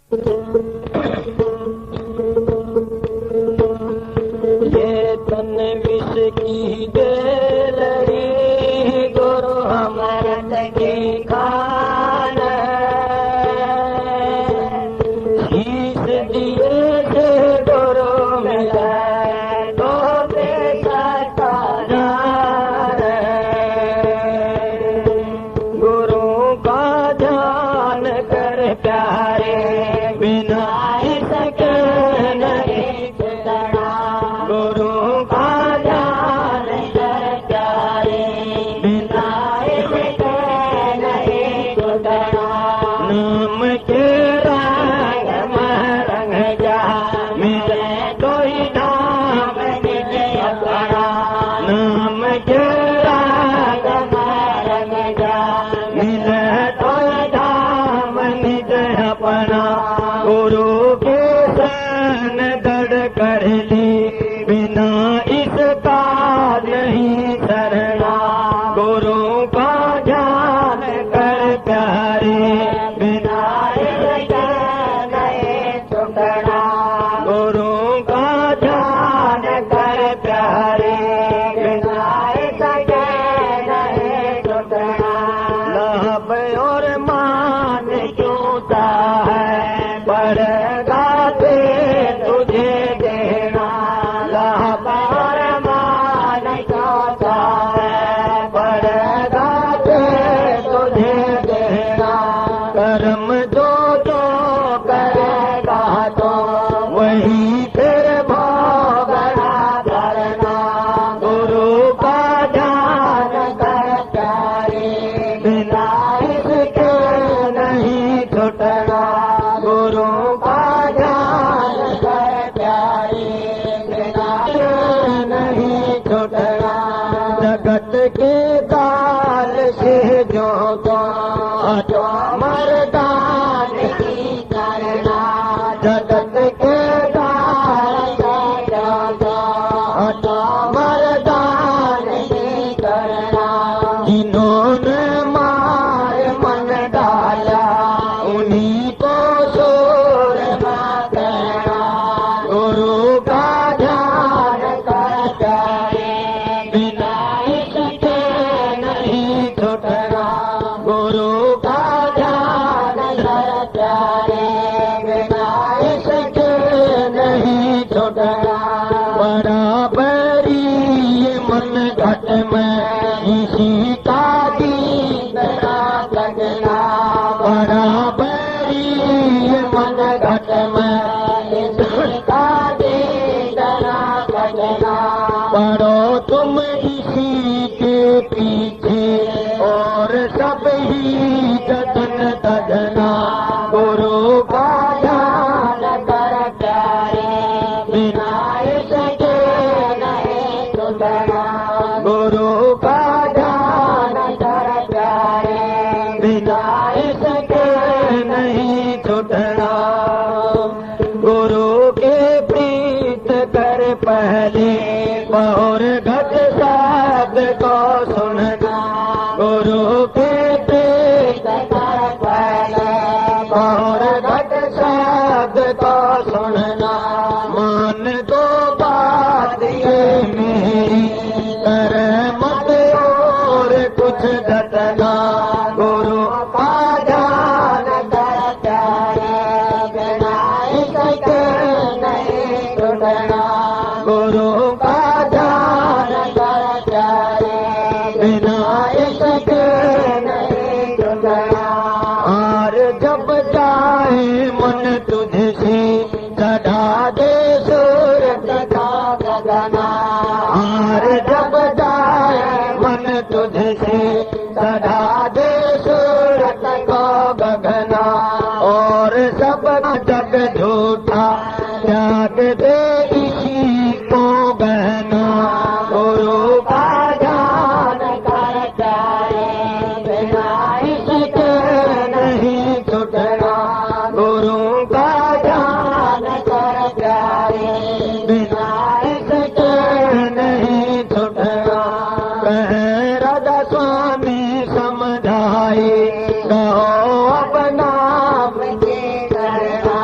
ये तन विष की बेलरी गुरु अमृत की खान शीश दिए से गुरु मिला तो बेसता जान गुरु का ध्यान कर प्यारे बिना इसके नहीं छुड़ना गुरु का ध्यान कर प्यारे बिना इसके नहीं छुड़ना नाम के रंग में रंग जा मिले कोई नाम निज अपना नाम के रंग में रंग जा मिले कोई नाम निज अपना गुरु के सन दड़ कर ली बिना इसका नहीं शरणा गुरु का ध्यान कर प्यारे बिना इसके नहीं छुड़ना गुरु का ध्यान कर प्यारे बिना इसके नहीं छुड़ना लाभ और मान क्योंता है पड़ेगा दे तुझे देना लाभ और मान क्योंता है पड़ेगा दे तुझे देना कर्म जो करेगा तो वही फिर भोगना करना गुरु का ध्यान कर प्यारे बिना इसके नहीं छुटना गुरु का ध्यान कर प्यारे बिना इसके नहीं छुटना जगत के काल से जो तो मर्दान की करना जगत के काल से जो तो मर्दान की करना जिन्होंने मार मन डाला उन्हीं को सूर करना गुरु का ध्यान कर प्यारे बिना इसके नहीं छुटना गुरु का ध्यान कर प्यारे बिना इसके नहीं छुटना बराबरी ये मन घट में इसी का दीन ना लगना बराबरी ये मन घट में इसी का दीन ना लगना पढ़ो तुम इसी के पीछे और सब ही जतन तजना गुरु का ध्यान कर प्यारे बिना इसके नहीं छुटना गुरु का ध्यान कर प्यारे बिना इसके नहीं छुटना गुरु के प्रीत कर पहले और घट शब्द को सुनना गुरु के प्रीत कर पहले और घट शब्द को सुनना मान दो बात ये मेरी कर मत और कुछ घटना गुरु का ध्यान कर प्यारे बिना इसके नहीं छुटना गुरु का ध्यान कर प्यारे बिना इसके नहीं छुटना और जब जाए मन तुझसे चढ़ा दे सूरज का गगना और जब जाए मन तुझसे चढ़ा दे सूरज का गगना और सब जग झूठा त्याग दे इसी को बहना गुरु का ध्यान कर प्यारे बिना इसके नहीं छुटना गुरु का ध्यान कर प्यारे बिना इसके नहीं छुटना कह राधा स्वामी समझाए कहो अपना करना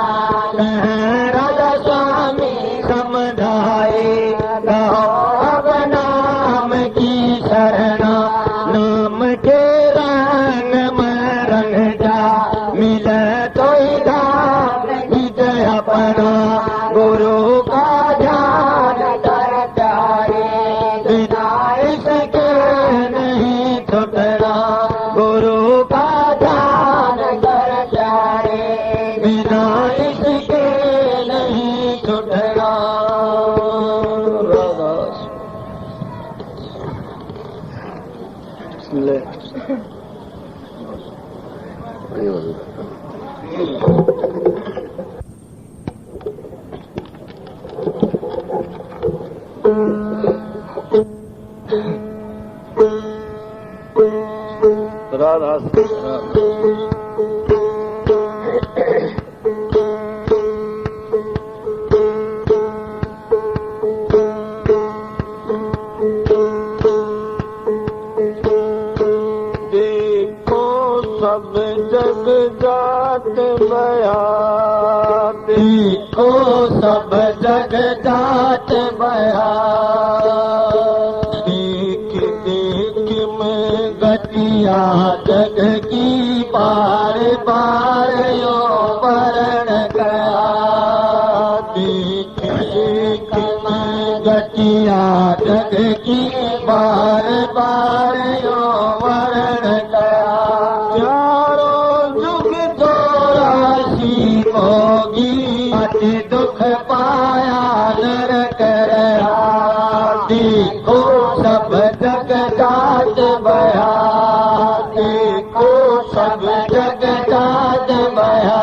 बया देखो सब जग जात बया देख देख में गतिया जग की बार बार यो वरण गया देख देख में गतिया जग की बार बार यो वरण गया चारों जुग चौरासी होगी अति दुख पाया नरक रहा देखो सब जग जात बया देखो सब जग जात बया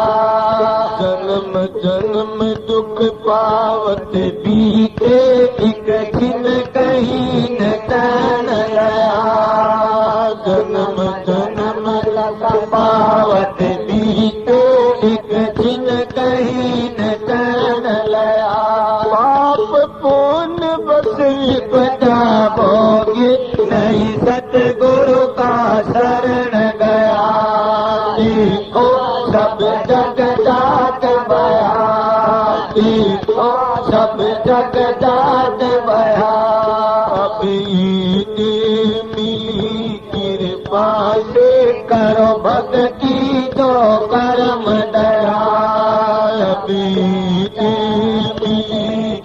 जन्म जन्म दुख पावत बीते एक दिन कहीं न तन गया जन्म जन्म पावत बीते एक दिन कहीं न तन लया पाप पुण्य बस विपदा भोगे नहीं सतगुरु का शरण गया देखो सब जग जात बया देखो सब जग जात बया अभी मिली कृपा से करो भक्ति तो कर्म दया अभी मिली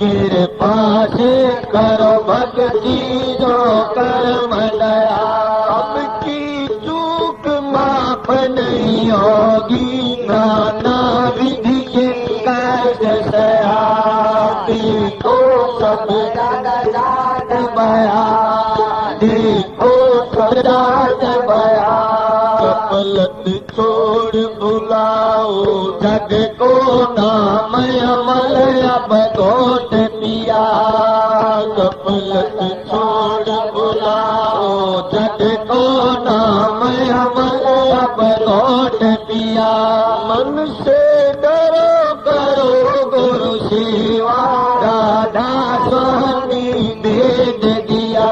कृपा से करो भक्ति तो कर्म दया अब की चूक माफ नहीं होगी नाना विधि के काज सया देखो सब जग जात बया देखो सब जात बया कपलत छोड़ बुलाओ जग को नाम अमल अब घोट पिया कपलत छोड़ बुलाओ जग को नाम अमल अब घोट पिया मन से डरो करो गुरु सेवा राधा स्वामी भेद दिया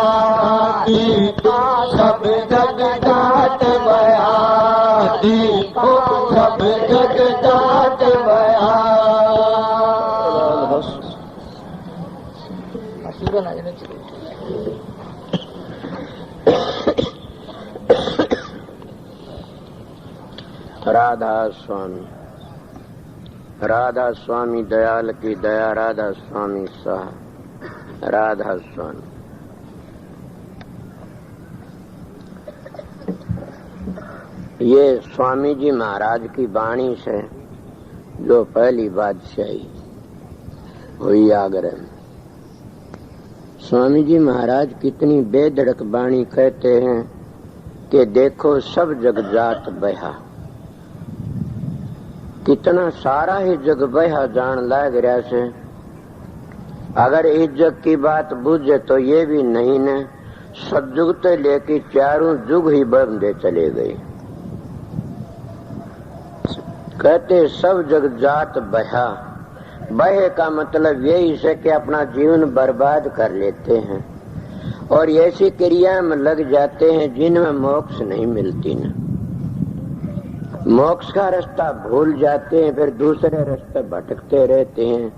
देखो सब जग जात बया देखो सब जग जात बया राधा स्वामी राधा स्वामी दयाल की दया राधा स्वामी साह राधा स्वामी ये स्वामी जी महाराज की वाणी से जो पहली बादशाही हुई आगरा में स्वामी जी महाराज कितनी बेधड़क वाणी कहते हैं कि देखो सब जग जात बहा कितना सारा ही जग बहा जान लग रहा से अगर इस जग की बात बुझे तो ये भी नहीं न सतयुग तो लेके चारों जुग ही बंदे चले गए कहते सब जग जात बहा बहे का मतलब यही है कि अपना जीवन बर्बाद कर लेते हैं और ऐसी क्रिया में लग जाते हैं जिनमें मोक्ष नहीं मिलती न मोक्ष का रास्ता भूल जाते हैं फिर दूसरे रास्ते भटकते रहते हैं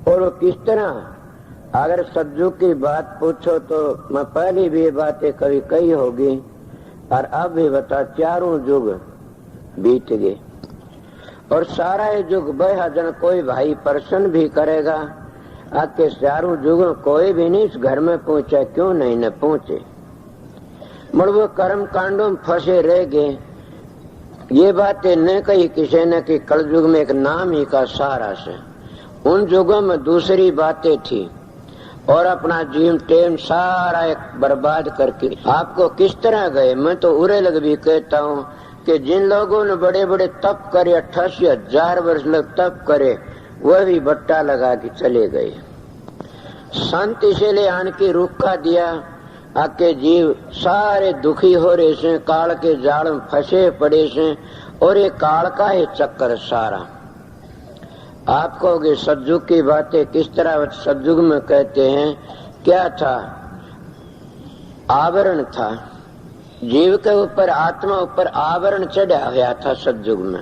और वो किस तरह अगर सतयुग की बात पूछो तो मैं पहले भी ये बातें कभी कही होगी और अब भी बता चारों युग बीत गए और सारा ये युग बेहजन कोई भाई प्रश्न भी करेगा आपके चारों युग कोई भी नहीं इस घर में पहुंचा क्यों नहीं न पहुंचे मगर वो कर्म कांडों में फंसे रह गए ये बातें न कही किसी ने कि कलयुग में एक नाम ही का सहारा से उन युगों में दूसरी बातें थी और अपना जीवन टेम सारा एक बर्बाद करके आपको किस तरह गए मैं तो उरे लग भी कहता हूँ कि जिन लोगों ने बड़े बड़े तप करे 88,000 वर्ष लग तप करे वह भी बट्टा लगा के चले गए संत इसीलिए आन की रुखा दिया आके जीव सारे दुखी हो रहे से काल के जाल में फंसे पड़े से और ये काल का ही चक्कर सारा आप कहोगे सतयुग की बातें किस तरह सतयुग में कहते हैं क्या था आवरण था जीव के ऊपर आत्मा ऊपर आवरण चढ़ा हुआ था सतयुग में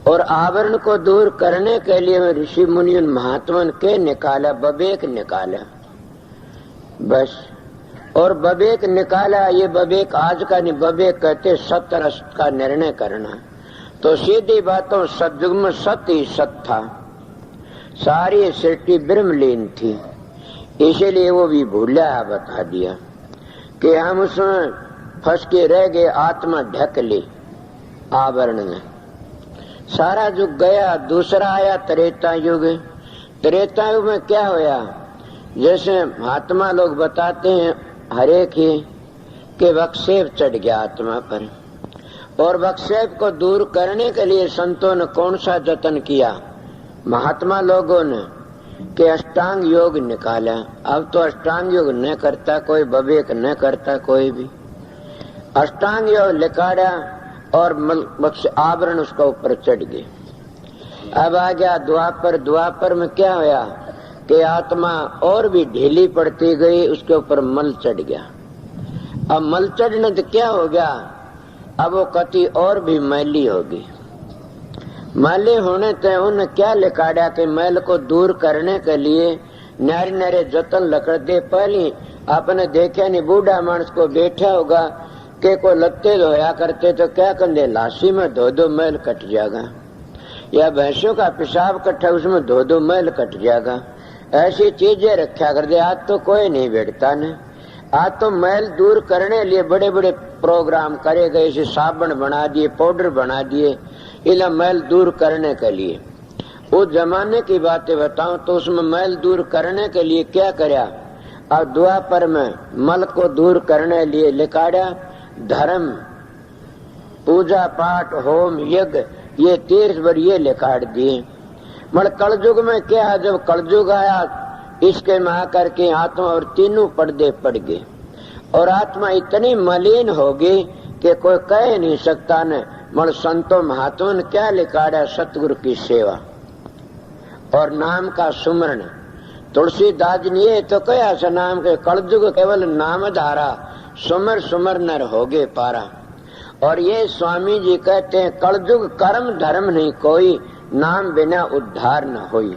और आवरण को दूर करने के लिए ऋषि मुनि महात्मन के निकाला, विवेक निकाला बस। और विवेक निकाला, ये विवेक आज का नहीं, विवेक कहते सत्य का निर्णय करना। तो सीधी बातों सतयुग में सत्य ही सत्य था, सारी सृष्टि ब्रह्मलीन थी, इसीलिए वो भी भूला बता दिया कि हम उसमें फंस के रह गए, आत्मा ढक ली आवरण में। सारा युग गया, दूसरा आया त्रेता युग। त्रेता युग में क्या होया, जैसे महात्मा लोग बताते हैं हरेक ही के वक्षेप चढ़ गया आत्मा पर, और वक्षेप को दूर करने के लिए संतों ने कौन सा जतन किया, महात्मा लोगों ने, कि अष्टांग योग निकाला। अब तो अष्टांग योग न करता कोई, विवेक न करता कोई भी। अष्टांग योग लिखाड़ा और आवरण उसका ऊपर चढ़ गए। अब आ गया द्वापर। द्वापर में क्या होया कि आत्मा और भी ढीली पड़ती गई, उसके ऊपर मल चढ़ गया। अब मल चढ़ने तो क्या हो गया, अब वो कति और भी मैली होगी। मैली होने ते उन्हें क्या लिखाड़ा कि मैल को दूर करने के लिए नारे नारे जतन लकड़ दे। पहले आपने देखा नहीं, बूढ़ा मानस को बैठा होगा के को लत्ते धोया करते तो क्या कंधे लाशी में धो दो मैल कट जाएगा, या भैंसों का पेशाब कट्ठा उसमें धो दो मैल कट जाएगा। ऐसी चीजें रखा कर दे। आज तो कोई नहीं बैठता ने। आज तो मैल दूर करने लिए बड़े बड़े प्रोग्राम करे गए, जैसे साबुन बना दिए, पाउडर बना दिए, इला मैल दूर करने के लिए। वो जमाने की बातें बताऊं तो उसमें मैल दूर करने के लिए क्या करया, अब द्वापर में मल को दूर करने लिए लिखाड़ा धर्म, पूजा पाठ, होम, यज्ञ, ये तीर्थ पर ये लिखाड़ दिए। मगर कलयुग में क्या, जब कलयुग आया इसके में आकर के आत्मा और तीनों पर्दे पड़ गए, और आत्मा इतनी मलिन होगी कि कोई कह नहीं सकता न। मगर संतों महात्मा ने क्या लिखाड़ा, सतगुरु की सेवा और नाम का सुमरण। तुलसीदास ने ये तो कहा सा नाम के कलयुग केवल नाम धारा, सुमर सुमर नर होगे पारा। और ये स्वामी जी कहते हैं कलयुग कर्म धर्म नहीं कोई, नाम बिना उद्धार न होई।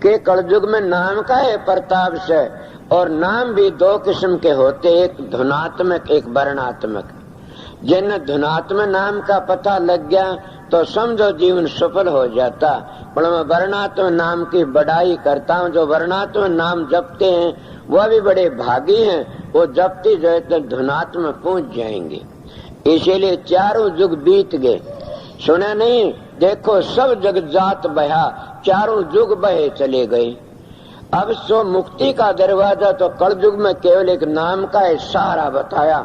के कलयुग में नाम का है प्रताप से, और नाम भी दो किस्म के होते, एक धुनात्मक एक वर्णात्मक। जिन धुनात्मक नाम का पता लग गया तो समझो जीवन सफल हो जाता। पर मैं वर्णात्मक नाम की बढ़ाई करता हूँ। जो वर्णात्मक नाम जपते हैं वह भी बड़े भागी हैं, वो जपते जाए तो धुनात्मक पहुंच जाएंगे। इसीलिए चारों युग बीत गए, सुना नहीं, देखो सब जग जात बहा, चारों युग बहे चले गए। अब सो मुक्ति का दरवाजा तो कलयुग में केवल एक नाम का इशारा बताया,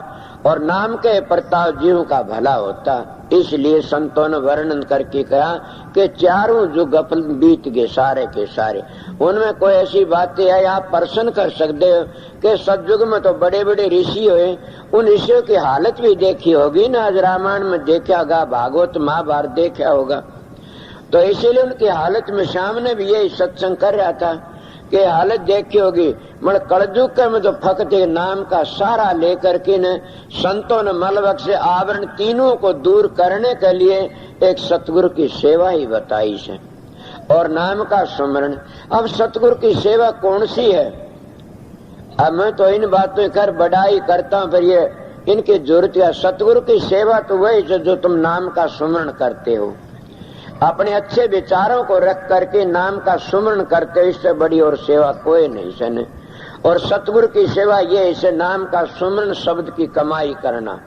और नाम के प्रताप जीव का भला होता। इसलिए संतों ने वर्णन करके कहा कि चारों युग अपन बीत गए सारे के सारे। उनमें कोई ऐसी बातें है आप प्रश्न कर सकते हो कि सतयुग में तो बड़े बड़े ऋषि हुए, उन ऋषियों की हालत भी देखी होगी ना, आज रामायण में देखा होगा, भागवत महाभारत देखा होगा। तो इसीलिए उनकी हालत में सामने भी यही सत्संग कर रहा था कि हालत देखी होगी। मगर कलयुग के में तो फकत नाम का सारा लेकर के न संतों ने मलवक से आवरण तीनों को दूर करने के लिए एक सतगुरु की सेवा ही बताई है, और नाम का सुमरण। अब सतगुरु की सेवा कौन सी है, अब मैं तो इन बातों कर बढ़ाई करता हूँ, फिर ये इनकी जरूरत है। सतगुरु की सेवा तो वही है जो तुम नाम का सुमरण करते हो, अपने अच्छे विचारों को रख करके नाम का सुमरण करते, इससे बड़ी और सेवा कोई नहीं सने। और सतगुरु की सेवा ये, इसे नाम का सुमरण शब्द की कमाई करना।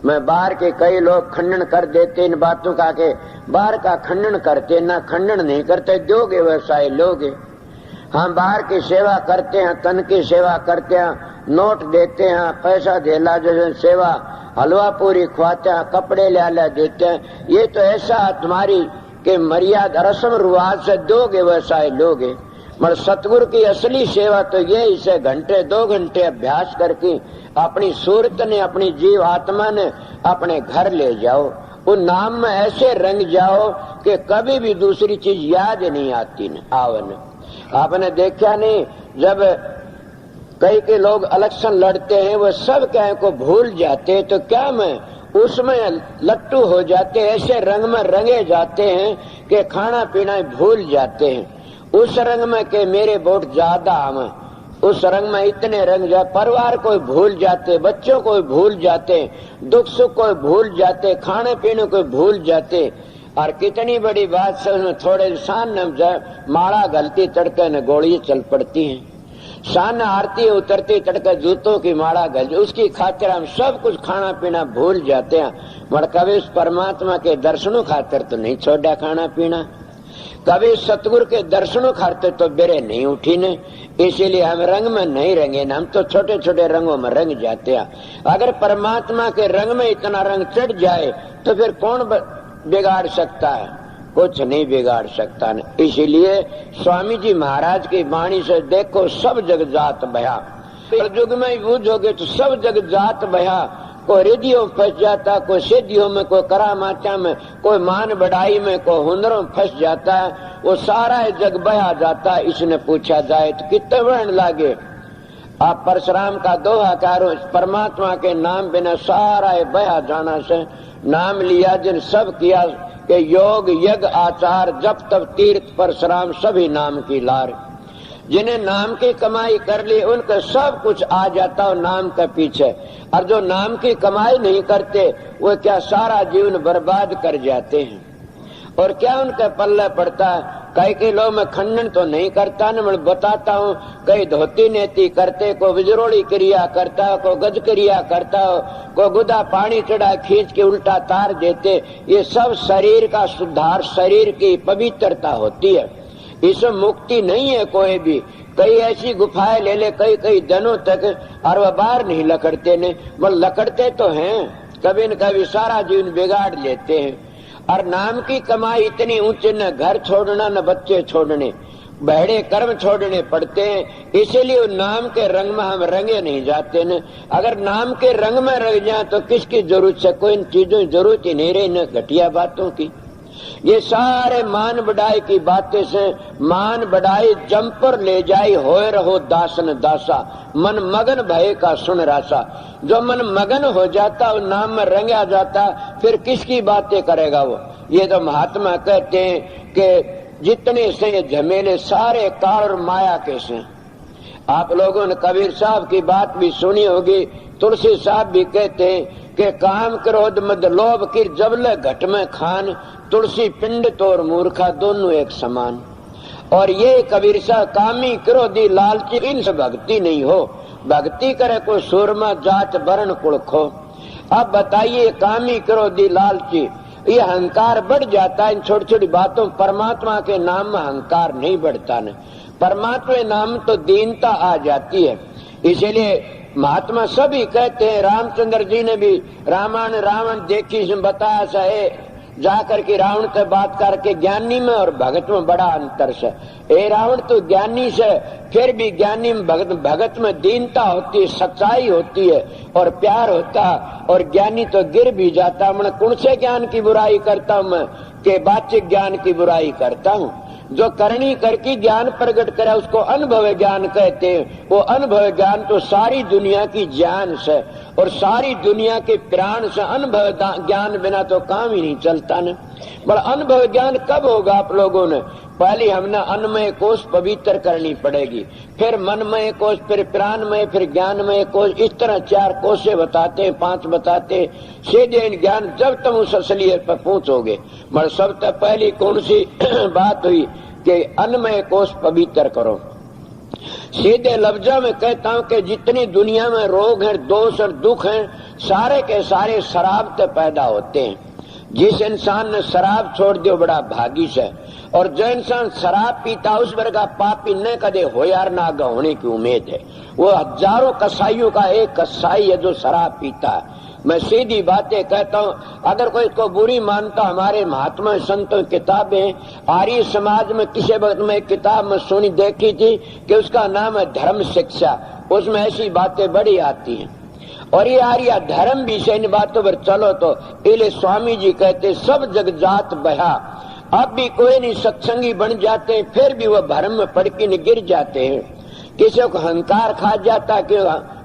मैं बाहर के कई लोग खंडन कर देते इन बातों का, के बाहर का खंडन करते, ना खंडन नहीं करते, दोगे व्यवसाय लोगे। हम बाहर की सेवा करते हैं, तन की सेवा करते हैं, नोट देते हैं, पैसा देला जैसे सेवा, हलवा पूरी खुआते हैं, कपड़े ले देते हैं। ये तो ऐसा तुम्हारी के मर्यादा रस्म रिवाज से दोगे व्यवसाय लोगे। मगर सतगुरु की असली सेवा तो ये, इसे घंटे 2 घंटे अभ्यास करके अपनी सूरत ने, अपनी जीव आत्मा ने अपने घर ले जाओ, उन नाम में ऐसे रंग जाओ कि कभी भी दूसरी चीज याद नहीं आती न आवन। आपने देखा नहीं, जब कई के लोग इलेक्शन लड़ते हैं वो सब क्या को भूल जाते, तो क्या मैं उसमें लट्टू हो जाते, ऐसे रंग में रंगे जाते हैं कि खाना पीना भूल जाते हैं। उस रंग में के मेरे वोट ज्यादा आवे, उस रंग में इतने रंग जाए, परिवार को भूल जाते, बच्चों को भूल जाते, दुख सुख को भूल जाते, खाने पीने को भूल जाते। और कितनी बड़ी बात से उसमें थोड़े शान माला गलती तड़के न गोली चल पड़ती है, शान आरती उतरती तड़के जूतों की माला गल, उसकी खातिर हम सब कुछ खाना पीना भूल जाते हैं। मगर कभी उस परमात्मा के दर्शनों खातिर तो नहीं छोड़ा खाना पीना, कभी सतगुरु के दर्शनों खातिर तो बेरे नहीं उठी ने। इसीलिए हम रंग में नहीं रंगे न, हम तो छोटे छोटे रंगों में रंग जाते हैं। अगर परमात्मा के रंग में इतना रंग चढ़ जाए तो फिर कौन बिगाड़ सकता है? कुछ नहीं बिगाड़ सकता न। इसीलिए स्वामी जी महाराज की वाणी से देखो सब जग जात बया, युग में बूझोगे तो सब जग जात बया। कोई रिद्धियों फंस जाता, कोई सिद्धियों में, कोई करामाचा में, कोई मान बढ़ाई में, कोई हुनरों फंस जाता है, वो सारा जग बया जाता। इसने पूछा जाए तो कितने वर्ण लागे। आप परशुराम का दोहा करो, परमात्मा के नाम बिना सारा बया जाना से। नाम लिया जिन सब किया कि योग यज्ञ आचार जब तब तीर्थ परशुराम सभी नाम की लार। जिन्हें नाम की कमाई कर ली उनका सब कुछ आ जाता हो नाम के पीछे, और जो नाम की कमाई नहीं करते वो क्या सारा जीवन बर्बाद कर जाते हैं। और क्या उनके पल्ले पड़ता है? कई के लोग मैं खंडन तो नहीं करता न, मैं बताता हूँ। कई धोती नेती करते, को विजरोड़ी क्रिया करता हो, को गज क्रिया करता हो, को गुदा पानी चढ़ा खींच के उल्टा तार देते। ये सब शरीर का सुधार, शरीर की पवित्रता होती है, इसमें मुक्ति नहीं है कोई भी। कई ऐसी गुफाएं ले ले कई कई दिनों तक और वह बाहर नहीं लकड़ते ने, मगर लकड़ते तो हैं, कभी न कभी सारा जीवन बिगाड़ लेते हैं। और नाम की कमाई इतनी ऊंचे, न घर छोड़ना न बच्चे छोड़ने, बहरे कर्म छोड़ने पड़ते हैं। इसीलिए नाम के रंग में हम रंगे नहीं जाते न। अगर नाम के रंग में रंग जाए तो किसकी जरूरत है? कोई इन चीजों की जरूरत ही नहीं रही, न घटिया बातों की। ये सारे मान बढ़ाई की बातें से, मान बढ़ाई जंपर ले जाई होए रहो दासन दासा, मन मगन भय का सुन रासा। जो मन मगन हो जाता वो नाम में रंगा जाता, फिर किसकी बातें करेगा वो? ये तो महात्मा कहते हैं कि जितने से ये झमेले सारे काल और माया के से। आप लोगों ने कबीर साहब की बात भी सुनी होगी, तुलसी साहब भी कहते हैं कि काम क्रोध मद लोभ की जबले घट में खान, तुलसी पिंड तोर मूर्खा दोनों एक समान। और ये कबीर साहब कामी क्रोधी लालची इनसे भक्ति नहीं हो, भक्ति करे कोई सूरमा जात वर्ण कुलखो। अब बताइए कामी क्रोधी लालची, ये अहंकार बढ़ जाता है इन छोटी छोटी बातों। परमात्मा के नाम में अहंकार नहीं बढ़ता न, परमात्मा के नाम तो दीनता आ जाती है। इसीलिए महात्मा सभी कहते हैं, रामचंद्र जी ने भी रामायण रावण देखी से बताया है, जाकर के रावण से बात करके ज्ञानी में और भगत में बड़ा अंतर है। ए रावण तो ज्ञानी से, फिर भी ज्ञानी में भगत में दीनता होती है, सच्चाई होती है और प्यार होता है। और ज्ञानी तो गिर भी जाता। मैं कौन से ज्ञान की बुराई करता हूँ? मैं के वाचिक ज्ञान की बुराई करता हूँ। जो करनी करके ज्ञान प्रकट करे उसको अनुभव ज्ञान कहते हैं। वो अनुभव ज्ञान तो सारी दुनिया की जान से और सारी दुनिया के प्राण से। अनुभव ज्ञान बिना तो काम ही नहीं चलता न। बड़ा अनुभव ज्ञान कब होगा आप लोगों ने? पहले हमने अन्नमय कोश पवित्र करनी पड़ेगी, फिर मनमय कोश, फिर प्राणमय, फिर ज्ञानमय कोश। इस तरह 4 कोशे बताते हैं, 5 बताते हैं। सीधे ज्ञान जब तुम उस असलियत पर पहुंचोगे। मगर सबसे पहली कौन सी बात हुई कि अन्नमय कोश पवित्र करो। सीधे लफ्जों में कहता हूं कि जितनी दुनिया में रोग है, दोष और दुख हैं, सारे के सारे शराब से पैदा होते हैं। जिस इंसान ने शराब छोड़ दिया बड़ा भागी से, और जो इंसान शराब पीता उस वर्ग का पापी न कदे हो यार ना आगे होने की उम्मीद है। वो हजारों कसाईयों का एक कसाई है जो शराब पीता है। मैं सीधी बातें कहता हूँ, अगर कोई इसको बुरी मानता, हमारे महात्मा संतों किताबें, आर्य समाज में किसी वक्त में एक किताब में सुनी देखी थी कि उसका नाम है धर्म शिक्षा। उसमें ऐसी बातें बड़ी आती हैं। और ये आर्य धर्म भी से इन बातों पर चलो तो इले स्वामी जी कहते सब जग जात बहा। अब भी कोई नहीं सत्संगी बन जाते हैं, फिर भी वह भरम में पड़ के गिर जाते हैं। किसी को अहंकार खा जाता कि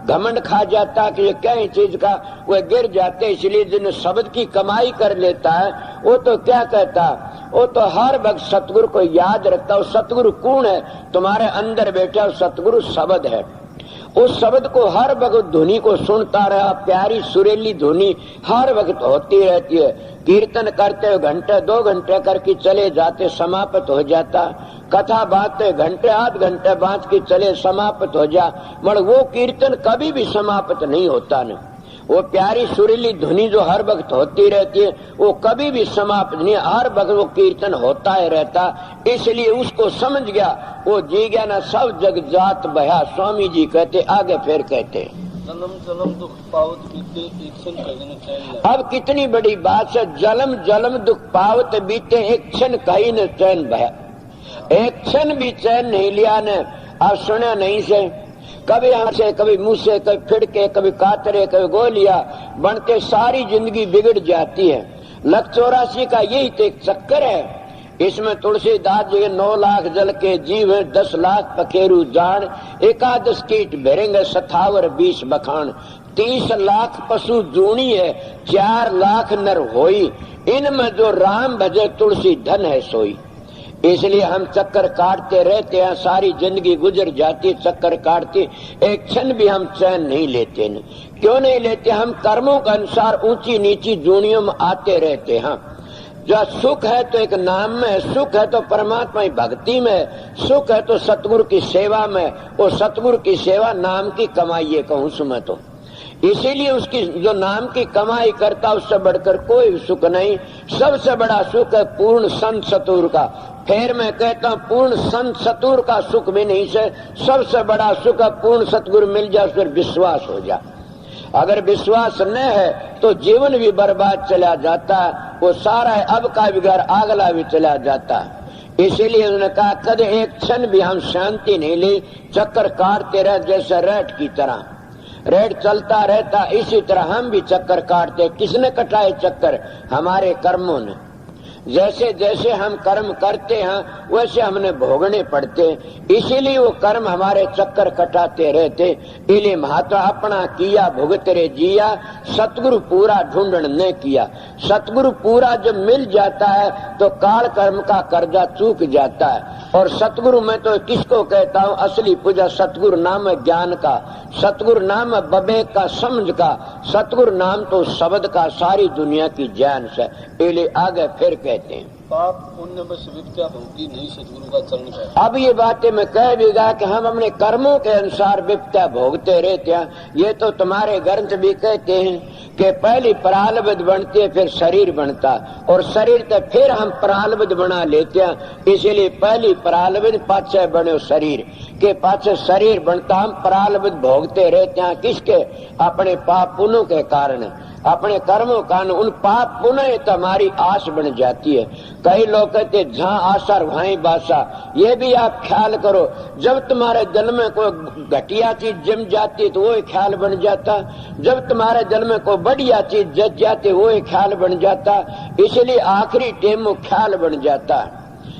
घमंड खा जाता कि ये क्या है चीज का, वह गिर जाते। इसलिए जिन शब्द की कमाई कर लेता है वो तो क्या कहता, वो तो हर वक्त सतगुरु को याद रखता। उस सतगुरु कौन है? तुम्हारे अंदर बैठा सतगुरु शब्द है। उस शब्द को हर वक्त धुनी को सुनता रहा। प्यारी सुरीली धुनी हर वक्त होती रहती है। कीर्तन करते हुए घंटे 2 घंटे करके चले जाते, समाप्त हो जाता। कथा बातें घंटे 8 घंटे बात की चले, समाप्त हो जा, मगर वो कीर्तन कभी भी समाप्त नहीं होता न। वो प्यारी सुरीली धुनी जो हर वक्त होती रहती है वो कभी भी समाप्त नहीं, हर वक्त वो कीर्तन होता ही रहता। इसलिए उसको समझ गया, वो जी गया ना, सब जग जात बहा। स्वामी जी कहते, आगे फिर कहते, जलम जलम दुख पावत बीते एक क्षण कहीं न चैन। अब कितनी बड़ी बात है, जलम जलम दुख पावत बीते एक क्षण कहीं न चैन बहा। एक क्षण भी चैन नहीं लिया ने। अब सुना नहीं से, कभी हाथ से, कभी मुंह से, कभी फिड़के, कभी कातरे, कभी गोलियां बनते सारी जिंदगी बिगड़ जाती है। लख 84 का यही तो एक चक्कर है। इसमें तुलसीदास जी 9 लाख जल के जीव है, 10 लाख पखेरु जान, 11 कीट भरेंगे 27 20 बखान, 30 लाख पशु जूनी है, 4 लाख नर होई, इनमें जो राम भजे तुलसी धन है सोई। इसलिए हम चक्कर काटते रहते हैं, सारी जिंदगी गुजर जाती चक्कर काटते, एक क्षण भी हम चैन नहीं लेते न। क्यों नहीं लेते? हम कर्मों के अनुसार ऊंची नीची जूनियों में आते रहते हैं। जो सुख है तो एक नाम में, सुख है तो परमात्मा की भक्ति में, सुख है तो सतगुरु की सेवा में। वो सतगुरु की सेवा नाम की कमाई है, कहूं सुना तो। इसीलिए उसकी जो नाम की कमाई करता उससे बढ़कर कोई सुख नहीं। सबसे बड़ा सुख है पूर्ण संत सतुर का। फिर मैं कहता हूँ पूर्ण संत सतुर का सुख भी नहीं से, सबसे बड़ा सुख है पूर्ण सतगुरु मिल जाए, उस पर विश्वास हो जाए। अगर विश्वास न है तो जीवन भी बर्बाद चला जाता है, वो सारा अब का बिगाड़ अगला भी चला जाता है। इसीलिए उन्होंने कहा कद एक क्षण भी हम शांति नहीं ली, चक्कर काटते रहे जैसे रेट की तरह। रेट चलता रहता, इसी तरह हम भी चक्कर काटते। किसने कटाए चक्कर? हमारे कर्मों ने। जैसे जैसे हम कर्म करते हैं वैसे हमने भोगने पड़ते, इसीलिए वो कर्म हमारे चक्कर कटाते रहते। इसलिए महात्मा अपना किया भुगत रे जिया, सतगुरु पूरा ढूंढन न किया। सतगुरु पूरा जब मिल जाता है तो काल कर्म का कर्जा चूक जाता है। और सतगुरु में तो किसको कहता हूँ, असली पूजा सतगुरु नाम है ज्ञान का, सतगुरु नाम है विवेक का, समझ का, सतगुरु नाम तो शब्द का, सारी दुनिया की ज्ञान से। इसलिए आगे फिर कहते हैं पाप पुण्य बस विद्या भोगी नहीं सतगुरु का चरण है। अब ये बातें मैं कह भी गया कि हम अपने कर्मों के अनुसार विपत्या भोगते रहते हैं। ये तो तुम्हारे ग्रंथ भी कहते हैं कि पहली प्रारब्ध बनती है फिर शरीर बनता, और शरीर से फिर हम प्रारब्ध बना लेते हैं। इसीलिए पहली प्रारब्ध पाछे बने शरीर के, पाछे शरीर बनता, हम प्रारब्ध भोगते रहते हैं। किसके? अपने पाप पुण्यों के कारण, अपने कर्मों का। उन पाप पुण्य तो हमारी आस बन जाती है। कई लोग कहते जहां आशा वहीं बासा। ये भी आप ख्याल करो, जब तुम्हारे दिल में कोई घटिया चीज जम जाती तो वो एक ख्याल बन जाता, जब तुम्हारे दिल में कोई बढ़िया चीज जच जाती वो एक ख्याल बन जाता। इसलिए आखिरी टाइम वो ख्याल बन जाता।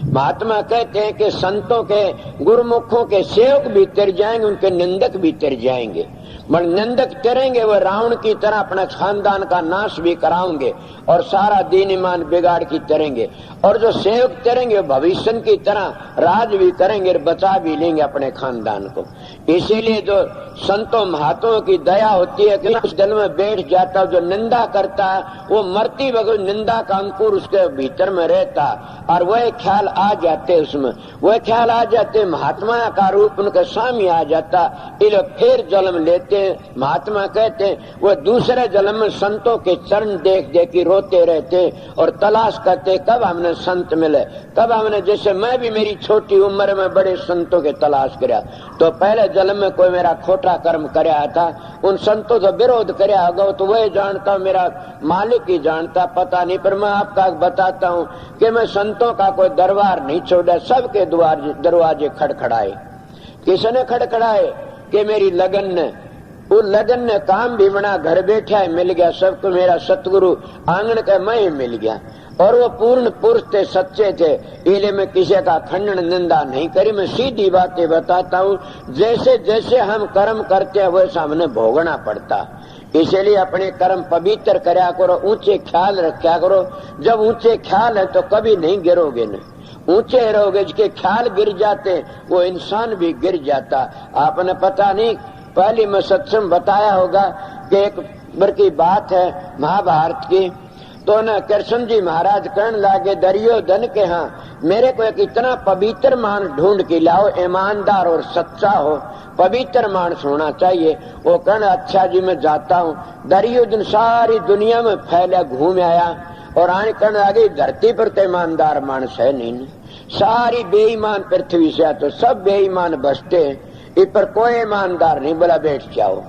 महात्मा कहते हैं कि संतों के गुरुमुखों के सेवक भी तर जाएंगे, उनके निंदक भी तर जाएंगे। मगर निंदक करेंगे वो रावण की तरह अपना खानदान का नाश भी कराएंगे और सारा दीन ईमान बिगाड़ की करेंगे। और जो सेवक करेंगे भविष्य की तरह राज भी करेंगे और बचा भी लेंगे अपने खानदान को। इसीलिए जो संतों महात्माओं की दया होती है कि उस दिल में बैठ जाता है। जो निंदा करता है वो मरती वक्त निंदा का अंकुर उसके भीतर में रहता और वह ख्याल आ जाते, उसमें वह ख्याल आ जाते, महात्मा का रूप उनके सामने आ जाता। ये फिर जन्म लेते। महात्मा कहते हैं वो दूसरे जन्म में संतों के चरण देख देख के रोते रहते और तलाश करते कब हमने संत मिले, कब हमने। जैसे मैं भी मेरी छोटी उम्र में बड़े संतों के तलाश कराया, तो पहले जन्म में कोई मेरा खोटा कर्म कराया था, उन संतों से विरोध कराया होगा तो वह जानता, मेरा मालिक ही जानता, पता नहीं। पर मैं आपका बताता हूँ कि मैं संतों का कोई दरबार नहीं छोड़ा, सबके दरवाजे खड़खड़ाए। किसने खड़खड़ाए? कि मेरी लगन ने, वो लगन ने काम भी बना, घर बैठा है मिल गया सबको। मेरा सतगुरु आंगन का मैं मिल गया। और वो पूर्ण पुरुष थे, सच्चे थे। इसलिए मैं किसी का खंडन निंदा नहीं करी, मैं सीधी बातें बताता हूँ। जैसे जैसे हम कर्म करते हैं वैसा हमने भोगना पड़ता। इसलिए अपने कर्म पवित्र करया करो, ऊंचे ख्याल रखा करो। जब ऊंचे ख्याल है तो कभी नहीं गिरोगे न, ऊंचे रहोगे। जिसके ख्याल गिर जाते वो इंसान भी गिर जाता। आपने पता नहीं पहले मैं सत्संग बताया होगा कि एक बार की बात है महाभारत की। तो न कृष्ण जी महाराज कहने लागे दुर्योधन के हाँ मेरे को एक इतना पवित्र मानस ढूंढ के लाओ, ईमानदार और सच्चा हो, पवित्र मानस होना चाहिए। वो कहना अच्छा जी मैं जाता हूँ। दुर्योधन सारी दुनिया में फैला घूम आया और आने कहने लगे धरती पर तो ईमानदार मानस है नहीं, सारी बेईमान पृथ्वी से तो सब बेईमान बसते हैं, इस पर कोई ईमानदार नहीं। बोला बैठ जाओ।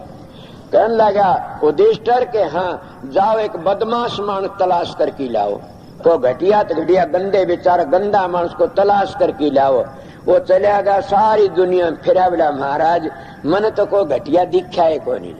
कहने लगा युधिष्ठिर के हाँ जाओ एक बदमाश मानस तलाश करके लाओ। को घटिया तो घटिया गंदे बेचारा गंदा मानस को तलाश करके लाओ। वो चला गया सारी दुनिया में फिरा। बोला महाराज मन तो को घटिया दिखा है कोई नहीं,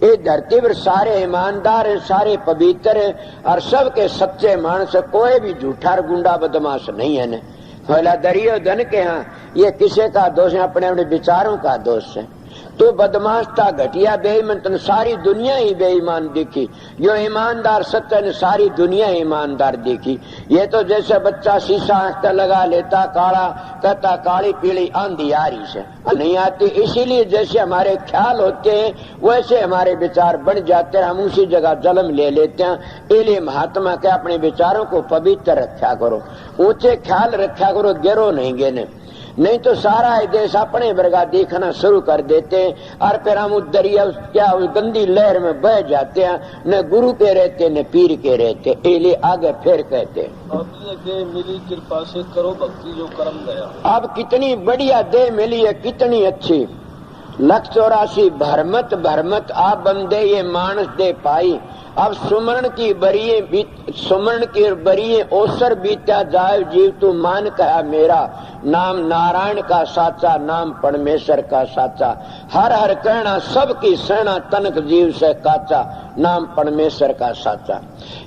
ये धरती पर सारे ईमानदार है, सारे पवित्र है और सबके सच्चे मानस है, कोई भी झूठा गुंडा बदमाश नहीं है न। बोला दुर्योधन के हाँ ये किसी का दोष है, अपने अपने विचारों का दोष है। तो बदमाश था, घटिया बेईमान, तने सारी दुनिया ही बेईमान देखी। जो ईमानदार सच्चा ने सारी दुनिया ईमानदार देखी। ये तो जैसे बच्चा शीशा आंख लगा लेता, काला कहता काली पीली आंधी आ रही से नहीं आती। इसीलिए जैसे हमारे ख्याल होते हैं वैसे हमारे विचार बन जाते हैं, हम उसी जगह जन्म ले लेते हैं। इसलिए महात्मा के अपने विचारों को पवित्र रखा करो, ऊंचे ख्याल रखा करो, गिरो नहीं गिने, नहीं तो सारा देश अपने वर्गा देखना शुरू कर देते हैं और फिर हम उस दरिया क्या उस गंदी लहर में बह जाते हैं। न गुरु के रहते न पीर के रहते, इसलिए आगे फिर कहते हैं मिली कृपा से करो भक्ति जो कर्म गया। अब कितनी बढ़िया देह मिली है, कितनी अच्छी। 184 भरमत भरमत आप बंदे ये मानस दे पाई। अब सुमरण की बरिये ओसर बीता जाए जीव तू मान कहा मेरा। नाम नारायण का साचा, नाम परमेश्वर का साचा। हर हर कहना सबकी सहना, तनक जीव से काचा। नाम परमेश्वर का साचा।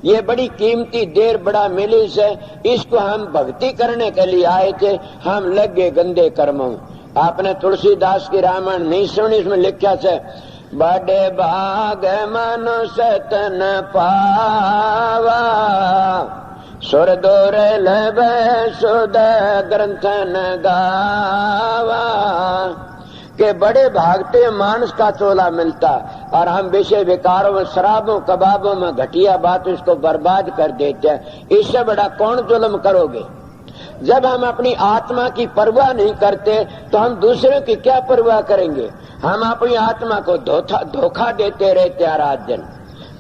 ये बड़ी कीमती देर बड़ा मिली से, इसको हम भक्ति करने के लिए आए थे, हम लग गए गंदे कर्मों। आपने तुलसीदास की रामायण नहीं सुनी, इसमें लिखा से बड़े भाग मनुष्य तन पावा, सुर दूर लबे सुध ग्रंथन गावा। के बड़े भागते मानस का चोला मिलता और हम विषय विकारों में, शराबों कबाबों में, घटिया बात उसको बर्बाद कर देते हैं। इससे बड़ा कौन जुल्म करोगे? जब हम अपनी आत्मा की परवाह नहीं करते तो हम दूसरों की क्या परवाह करेंगे? हम अपनी आत्मा को धोखा देते रहते हैं रात दिन।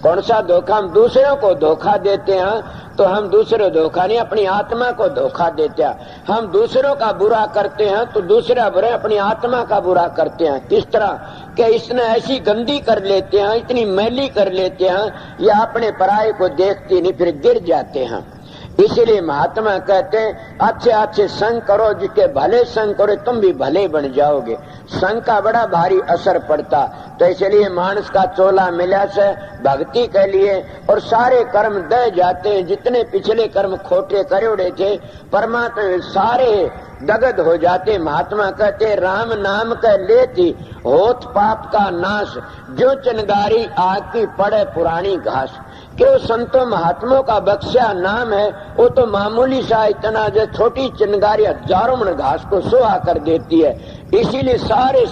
कौन सा धोखा? हम दूसरों को धोखा देते हैं, तो हम दूसरे धोखा नहीं, अपनी आत्मा को धोखा देते हैं। हम दूसरों का बुरा करते हैं तो दूसरा बुरा अपनी आत्मा का बुरा करते हैं। किस तरह कि इसने ऐसी गंदी कर लेते हैं, इतनी मैली कर लेते हैं, या अपने पराये को देखते नहीं फिर गिर जाते हैं। इसीलिए महात्मा कहते हैं अच्छे अच्छे संग करो, जिसके भले संग करो तुम भी भले बन जाओगे। संग का बड़ा भारी असर पड़ता। तो इसलिए मानस का चोला मिला से भक्ति के लिए और सारे कर्म दे जाते हैं। जितने पिछले कर्म खोटे करे थे परमात्मा सारे दगद हो जाते। महात्मा कहते राम नाम का लेती होत पाप का नाश, जो चिनगारी आग की पड़े पुरानी घास। क्यों? संतों महात्माओं का बख्शा नाम है, वो तो मामूली सा इतना जो छोटी चिनगारी हजारों मन घास को सुहा कर देती है। इसीलिए सारे